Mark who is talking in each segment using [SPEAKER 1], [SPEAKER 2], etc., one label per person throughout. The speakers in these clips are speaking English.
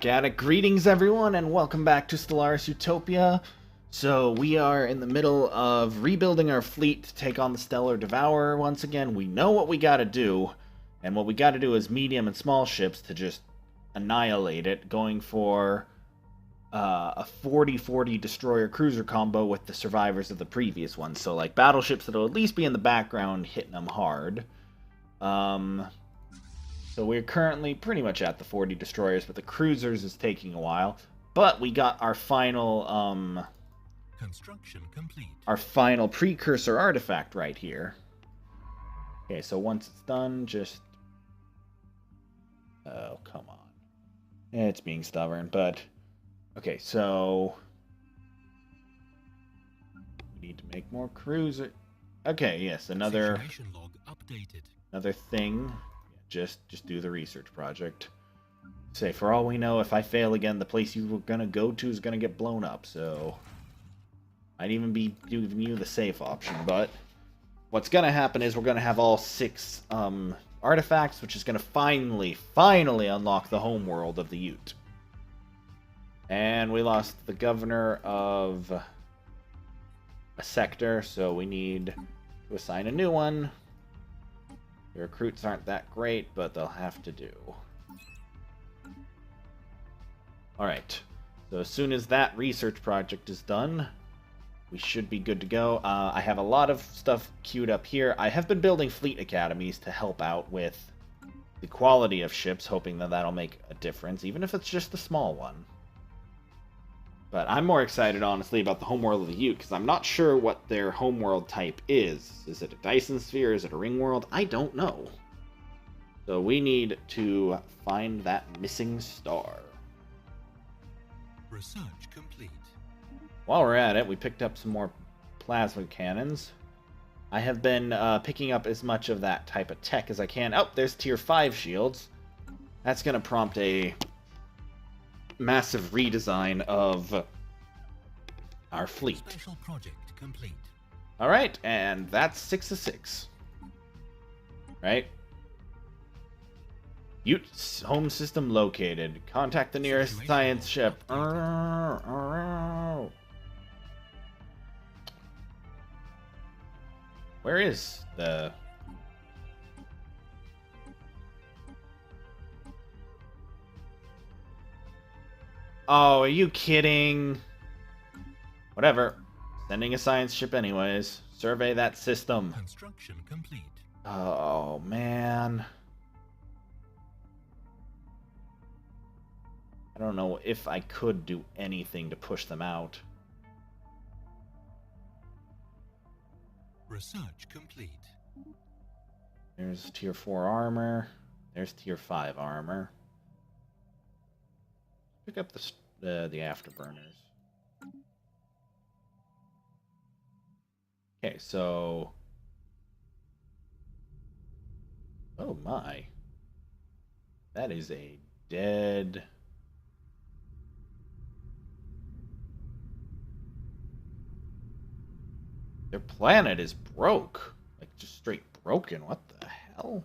[SPEAKER 1] back at it. Greetings, everyone, and welcome back to Stellaris Utopia. So, we are in the middle of rebuilding our fleet to take on the Stellar Devourer once again. We know what we gotta do, and what we gotta do is medium and small ships to just annihilate it, going for a 40-40 destroyer-cruiser combo with the survivors of the previous one. So, like, battleships that'll at least be in the background hitting them hard. So we're currently pretty much at the 40 destroyers, but the cruisers is taking a while. But we got our final,
[SPEAKER 2] construction complete.
[SPEAKER 1] Our final precursor artifact right here. Okay, so once it's done, just... Oh, come on. It's being stubborn, but... Okay, so... We need to make more cruiser... Okay, yes, another...
[SPEAKER 2] Situation log updated.
[SPEAKER 1] Another thing... Just do the research project. Say, for all we know, if I fail again, the place you were gonna go to is gonna get blown up, so... I'd even be giving you the safe option, but... What's gonna happen is we're gonna have all 6, artifacts, which is gonna finally unlock the homeworld of the Ute. And we lost the governor of... a sector, so we need to assign a new one. The recruits aren't that great, but they'll have to do. Alright, so as soon as that research project is done, we should be good to go. I have a lot of stuff queued up here. I have been building fleet academies to help out with the quality of ships, hoping that that'll make a difference, even if it's just a small one. But I'm more excited, honestly, about the homeworld of the Ute, because I'm not sure what their homeworld type is. Is it a Dyson sphere? Is it a ring world? I don't know. So we need to find that missing star.
[SPEAKER 2] Research complete.
[SPEAKER 1] While we're at it, we picked up some more plasma cannons. I have been picking up as much of that type of tech as I can. Oh, there's tier 5 shields. That's going to prompt a... massive redesign of our fleet.
[SPEAKER 2] Special project complete.
[SPEAKER 1] Alright, and that's 6 of 6. Right? Ute home system located. Contact the nearest science ship. Where is the... Oh, are you kidding? Whatever. Sending a science ship anyways. Survey that system.
[SPEAKER 2] Construction complete.
[SPEAKER 1] Oh, man. I don't know if I could do anything to push them out.
[SPEAKER 2] Research complete.
[SPEAKER 1] There's tier 4 armor. There's tier 5 armor. Pick up the afterburners. Okay, so... Oh my. That is a dead... Their planet is broke. Like, just straight broken. What the hell?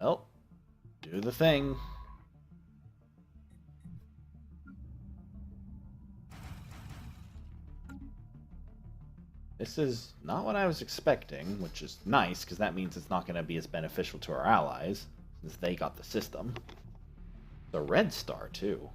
[SPEAKER 1] Well, do the thing. This is not what I was expecting, which is nice, because that means it's not going to be as beneficial to our allies, since they got the system. The red star, too.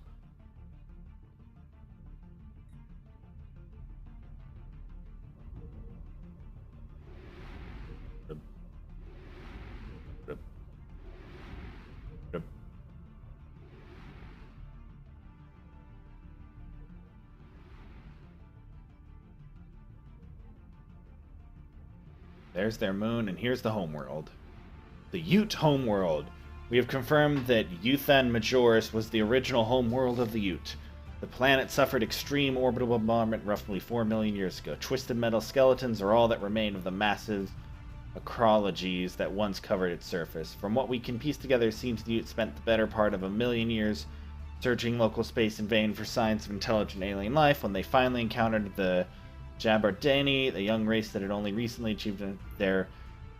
[SPEAKER 1] There's their moon, and here's the homeworld. The Ute homeworld. We have confirmed that Euthen Majoris was the original homeworld of the Ute. The planet suffered extreme orbital bombardment roughly 4 million years ago. Twisted metal skeletons are all that remain of the massive acrologies that once covered its surface. From what we can piece together, it seems the Ute spent the better part of 1 million years searching local space in vain for signs of intelligent alien life. When they finally encountered the Jabardani, the young race that had only recently achieved there,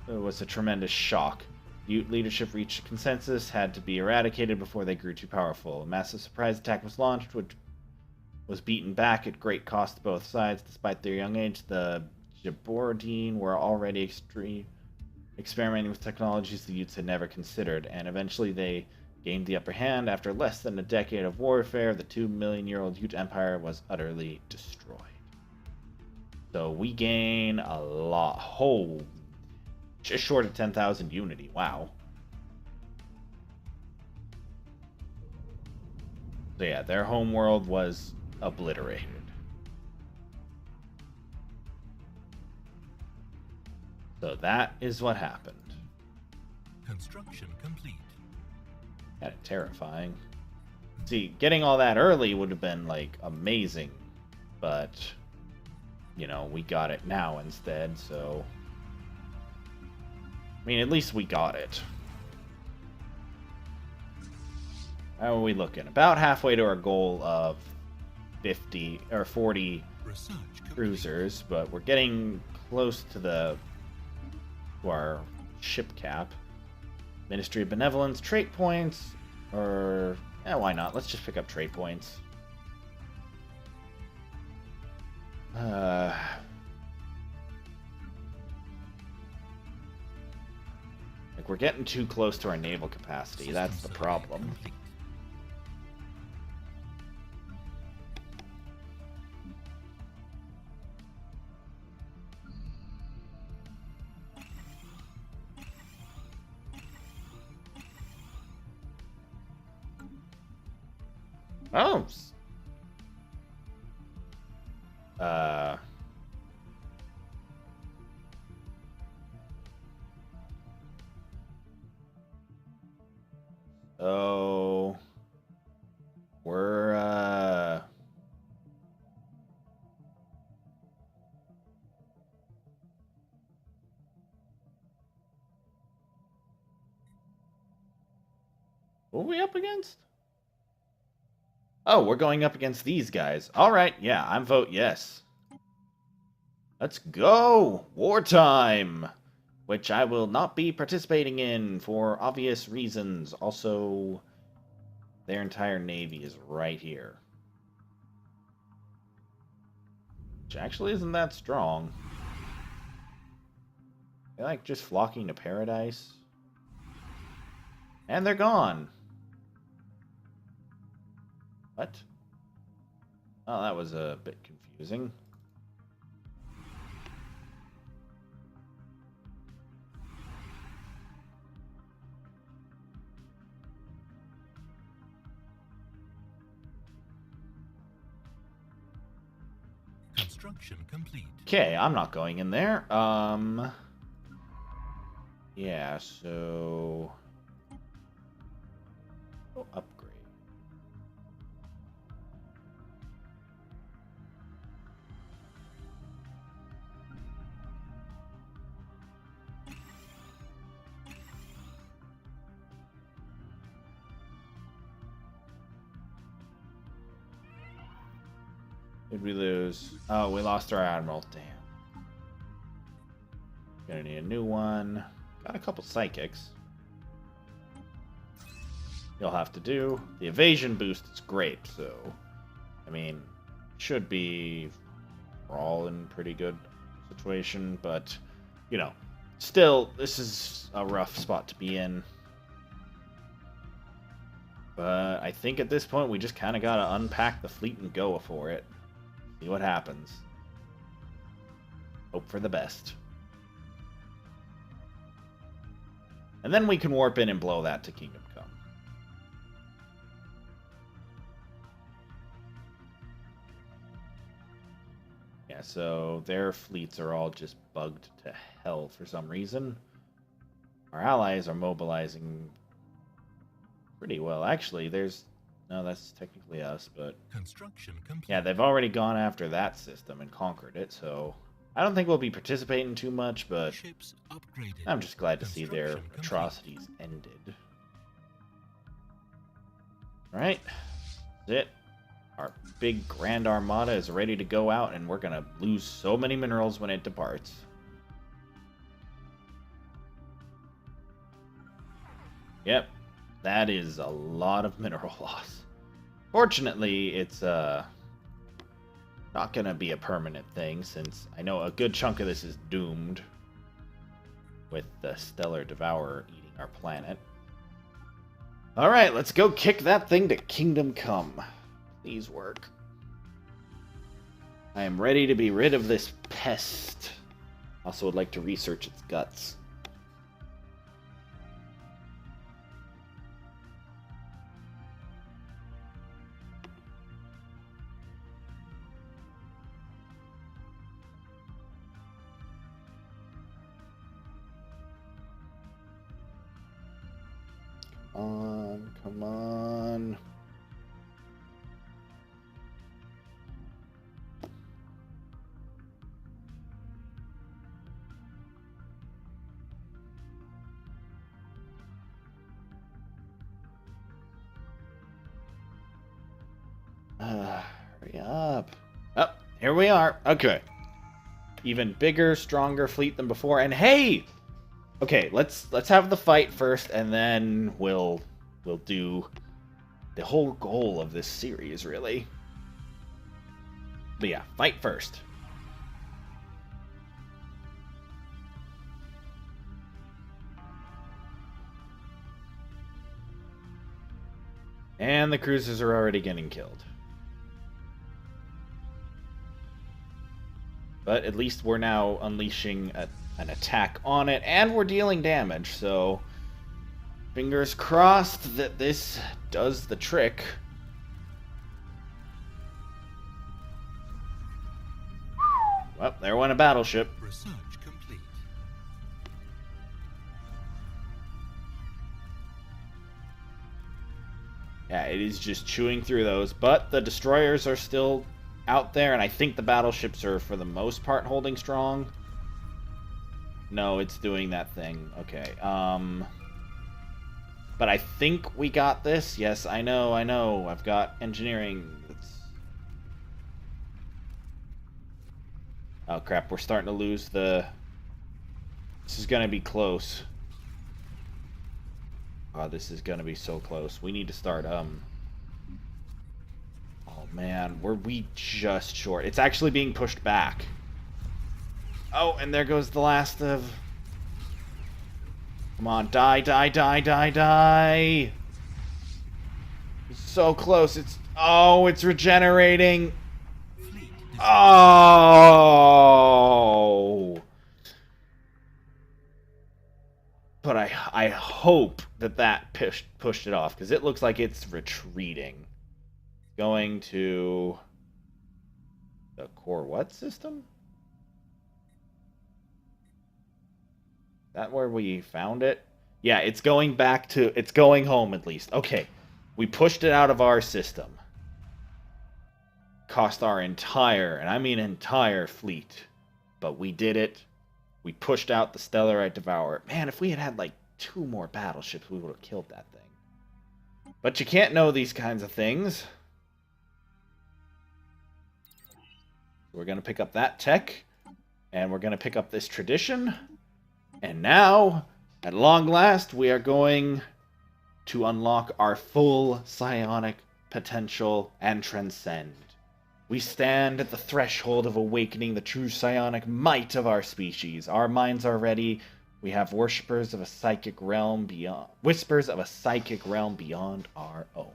[SPEAKER 1] it was a tremendous shock. Ute leadership reached a consensus had to be eradicated before they grew too powerful. A massive surprise attack was launched, which was beaten back at great cost to both sides. Despite their young age, the Jabordine were already experimenting with technologies the Utes had never considered, and eventually they gained the upper hand. After less than a decade of warfare, the 2 million-year-old Ute Empire was utterly destroyed. So we gain a lot. Oh, just short of 10,000 unity. Wow. So yeah, their homeworld was obliterated. So that is what happened.
[SPEAKER 2] Construction complete.
[SPEAKER 1] Kind of terrifying. See, getting all that early would have been, like, amazing. But, you know, we got it now instead, so... I mean, at least we got it. How are we looking? About halfway to our goal of 50 or 40 cruisers, but we're getting close to our ship cap. Ministry of Benevolence, trait points, or why not? Let's just pick up trait points. Like, we're getting too close to our naval capacity. That's the problem. Oh. So we're what are we up against? Oh, we're going up against these guys. All right, yeah, I'm vote yes. Let's go! Wartime! Which I will not be participating in for obvious reasons. Also, their entire navy is right here. Which actually isn't that strong. They're like just flocking to paradise. And they're gone. What? Oh, that was a bit confusing.
[SPEAKER 2] Construction complete.
[SPEAKER 1] Okay, I'm not going in there. Yeah, so... Oh, upgrade. Did we lose? Oh, we lost our admiral. Damn. Gonna need a new one. Got a couple psychics. You'll have to do. The evasion boost is great, so... I mean, should be... We're all in pretty good situation, but... You know, still, this is a rough spot to be in. But I think at this point, we just kind of gotta unpack the fleet and go for it. See what happens. Hope for the best. And then we can warp in and blow that to Kingdom Come. Yeah, so their fleets are all just bugged to hell for some reason. Our allies are mobilizing pretty well. Actually, there's... No, that's technically us, but...
[SPEAKER 2] Construction complete.
[SPEAKER 1] Yeah, they've already gone after that system and conquered it, so... I don't think we'll be participating too much, but...
[SPEAKER 2] Ships upgraded.
[SPEAKER 1] I'm just glad to see their atrocities ended. Alright. That's it. Our big Grand Armada is ready to go out, and we're gonna lose so many minerals when it departs. Yep, that is a lot of mineral loss. Fortunately, it's not gonna be a permanent thing, since I know a good chunk of this is doomed with the Stellar Devourer eating our planet. Alright, let's go kick that thing to Kingdom Come. Please work. I am ready to be rid of this pest. Also would like to research its guts. Come on. Hurry up. Oh, here we are. Okay. Even bigger, stronger fleet than before. And hey! Okay, let's have the fight first, and then we'll do the whole goal of this series, really. But yeah, fight first. And the cruisers are already getting killed. But at least we're now unleashing an attack on it, and we're dealing damage, so fingers crossed that this does the trick. Well, there went a battleship.
[SPEAKER 2] Research complete.
[SPEAKER 1] Yeah, it is just chewing through those, but the destroyers are still out there, and I think the battleships are, for the most part, holding strong. No, it's doing that thing. Okay, but I think we got this. Yes, I know. I've got engineering. Oh, crap, we're starting to lose the... This is gonna be close. Oh, this is gonna be so close. We need to start, Oh, man, were we just short? It's actually being pushed back. Oh, and there goes the last of... Come on, die, die, die, die, die! It's so close, it's... Oh, it's regenerating! Oh! But I hope that pushed it off, because it looks like it's retreating. Going to... The core what system? That where we found it? Yeah, it's going back to... It's going home, at least. Okay. We pushed it out of our system. Cost our entire, and I mean entire, fleet. But we did it. We pushed out the Stellaris Devourer. Man, if we had had, like, 2 more battleships, we would have killed that thing. But you can't know these kinds of things. We're going to pick up that tech. And we're going to pick up this tradition. And now, at long last, we are going to unlock our full psionic potential and transcend. We stand at the threshold of awakening the true psionic might of our species. Our minds are ready. We have whispers of a psychic realm beyond our own.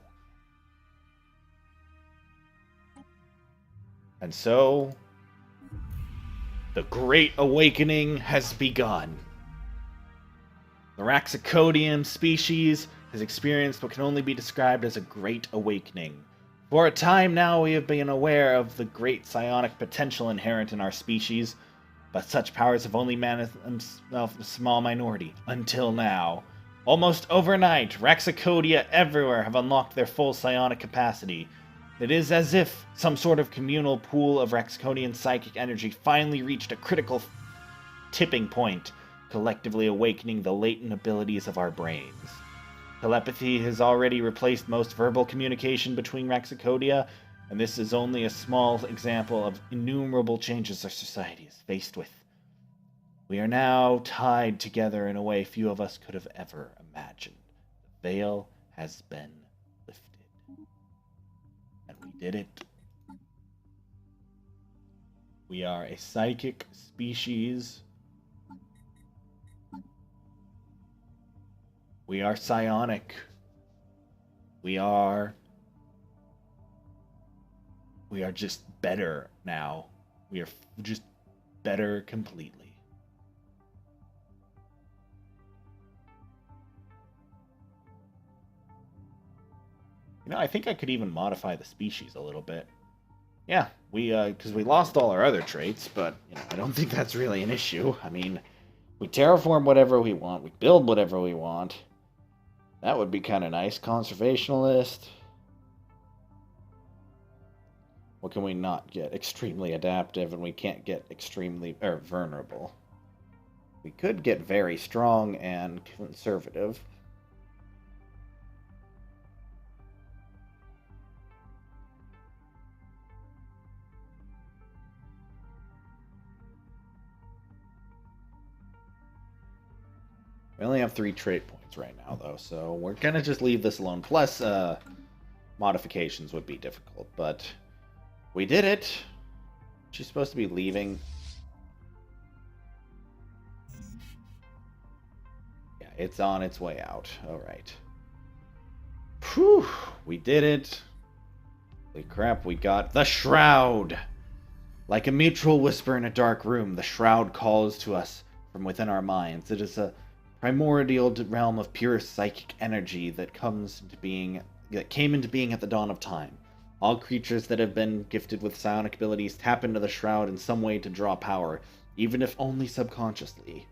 [SPEAKER 1] And so, the Great Awakening has begun. The Raxacodian species has experienced what can only be described as a Great Awakening. For a time now, we have been aware of the great psionic potential inherent in our species, but such powers have only manifested themselves in a small minority, until now. Almost overnight, Raxacodia everywhere have unlocked their full psionic capacity. It is as if some sort of communal pool of Raxacodian psychic energy finally reached a critical tipping point, collectively awakening the latent abilities of our brains. Telepathy has already replaced most verbal communication between Raxacodia, and this is only a small example of innumerable changes our society is faced with. We are now tied together in a way few of us could have ever imagined. veil has been lifted. And we did it. We are a psychic species. We are psionic. We are just better now. We are just better completely. You know, I think I could even modify the species a little bit. Yeah, because we lost all our other traits, but, you know, I don't think that's really an issue. I mean, we terraform whatever we want, we build whatever we want. That would be kind of nice. Conservationalist. What can we not get? Extremely adaptive, and we can't get extremely, vulnerable. We could get very strong and conservative. We only have 3 trait points right now, though, so we're gonna just leave this alone. Plus, modifications would be difficult, but we did it. She's supposed to be leaving. Yeah, it's on its way out. Alright. Whew, we did it. Holy crap, we got the shroud! Like a mutual whisper in a dark room, the shroud calls to us from within our minds. It is a primordial realm of pure psychic energy that came into being at the dawn of time. All creatures that have been gifted with psionic abilities tap into the shroud in some way to draw power, even if only subconsciously.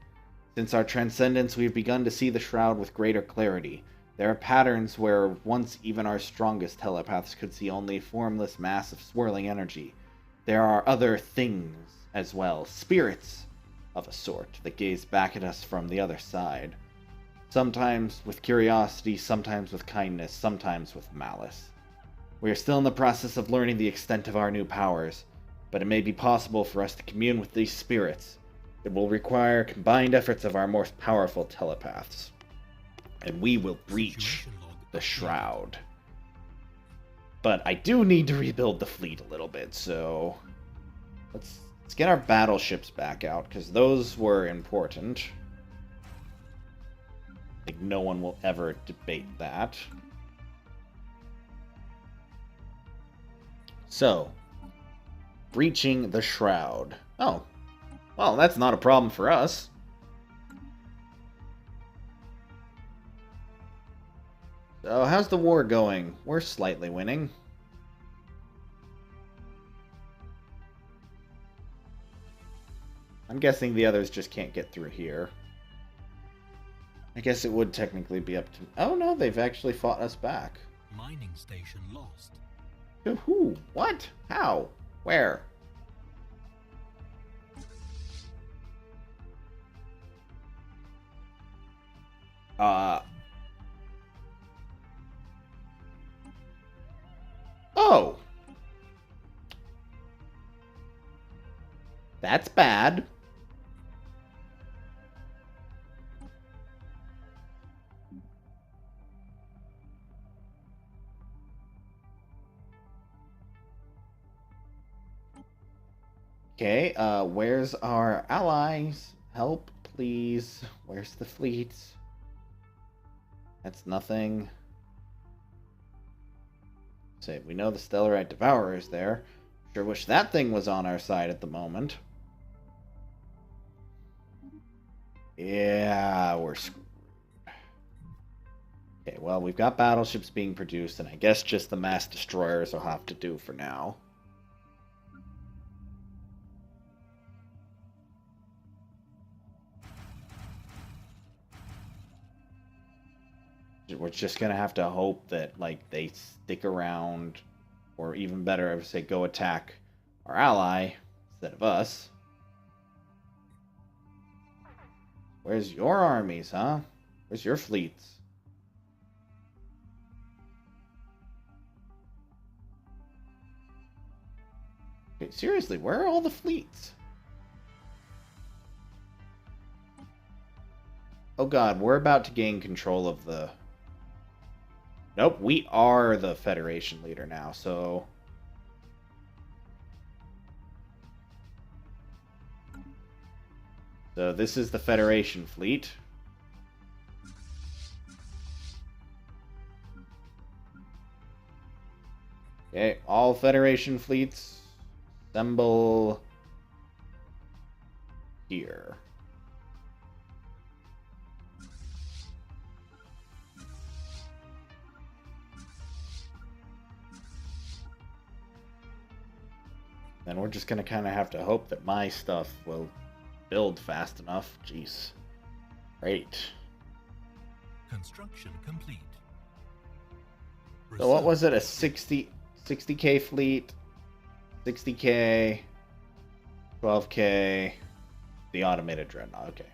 [SPEAKER 1] Since our transcendence, we have begun to see the shroud with greater clarity. There are patterns where once even our strongest telepaths could see only a formless mass of swirling energy. There are other things as well, spirits of a sort, that gaze back at us from the other side. Sometimes with curiosity, sometimes with kindness, sometimes with malice. We are still in the process of learning the extent of our new powers, but it may be possible for us to commune with these spirits. It will require combined efforts of our most powerful telepaths. And we will breach the shroud. But I do need to rebuild the fleet a little bit, so let's get our battleships back out, because those were important. I think no one will ever debate that. So, breaching the shroud. Oh, well, that's not a problem for us. So, how's the war going? We're slightly winning. I'm guessing the others just can't get through here. I guess it would technically be up to... Oh no, they've actually fought us back.
[SPEAKER 2] Mining station lost.
[SPEAKER 1] To who? What? How? Where? Oh! That's bad. Okay, where's our allies? Help, please. Where's the fleet? That's nothing. Say, we know the Stellarite Devourer is there. Sure wish that thing was on our side at the moment. Yeah, we're screwed. Okay, well, we've got battleships being produced, and I guess just the mass destroyers will have to do for now. We're just gonna have to hope that, like, they stick around, or even better, I would say go attack our ally instead of us. Where's your armies, huh? Where's your fleets? Okay, seriously, where are all the fleets? Oh god, we're about to gain control of the Nope, we are the Federation leader now, so... So this is the Federation fleet. Okay, all Federation fleets assemble here. Then we're just gonna kind of have to hope that my stuff will build fast enough. Jeez. Great.
[SPEAKER 2] Construction complete.
[SPEAKER 1] So what was it? A 60K fleet, 60K, 12K, the automated dreadnought. Okay.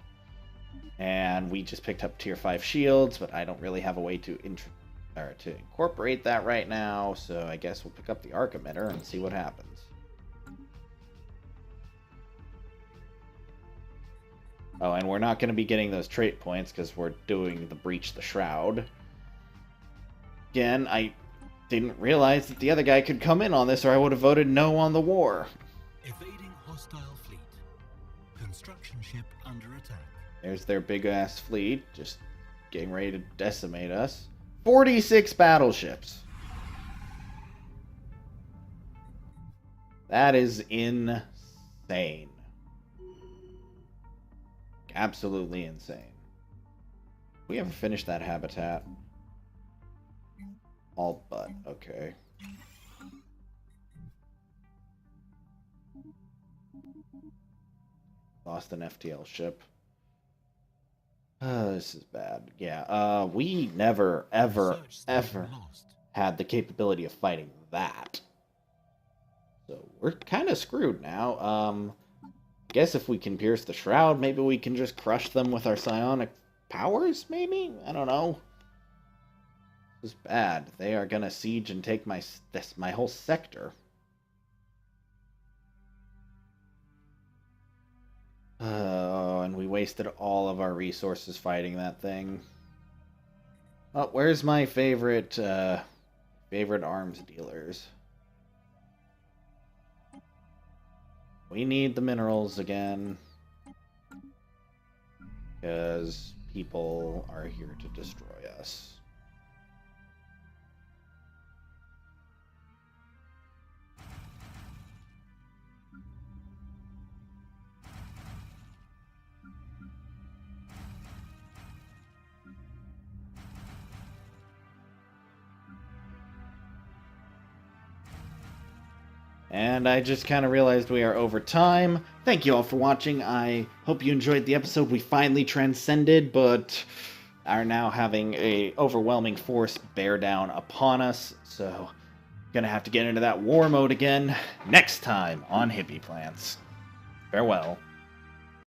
[SPEAKER 1] And we just picked up tier 5 shields, but I don't really have a way to incorporate that right now, so I guess we'll pick up the arc emitter and see what happens. Oh, and we're not going to be getting those trait points because we're doing the breach the shroud. Again, I didn't realize that the other guy could come in on this, or I would have voted no on the war.
[SPEAKER 2] Evading hostile fleet. Construction ship under attack.
[SPEAKER 1] There's their big-ass fleet, just getting ready to decimate us. 46 battleships. That is insane. Absolutely insane. We ever finished that habitat? All but, okay. Lost an FTL ship. This is bad. Yeah, we never, ever had the capability of fighting that. So we're kind of screwed now. I guess if we can pierce the shroud, maybe we can just crush them with our psionic powers, maybe? I don't know. This is bad. They are gonna siege and take my whole sector. Oh, and we wasted all of our resources fighting that thing. Oh, where's my favorite arms dealers? We need the minerals again, because people are here to destroy us. And I just kind of realized we are over time. Thank you all for watching. I hope you enjoyed the episode. We finally transcended, but are now having a overwhelming force bear down upon us. So, gonna have to get into that war mode again next time on Hippy Plants. Farewell.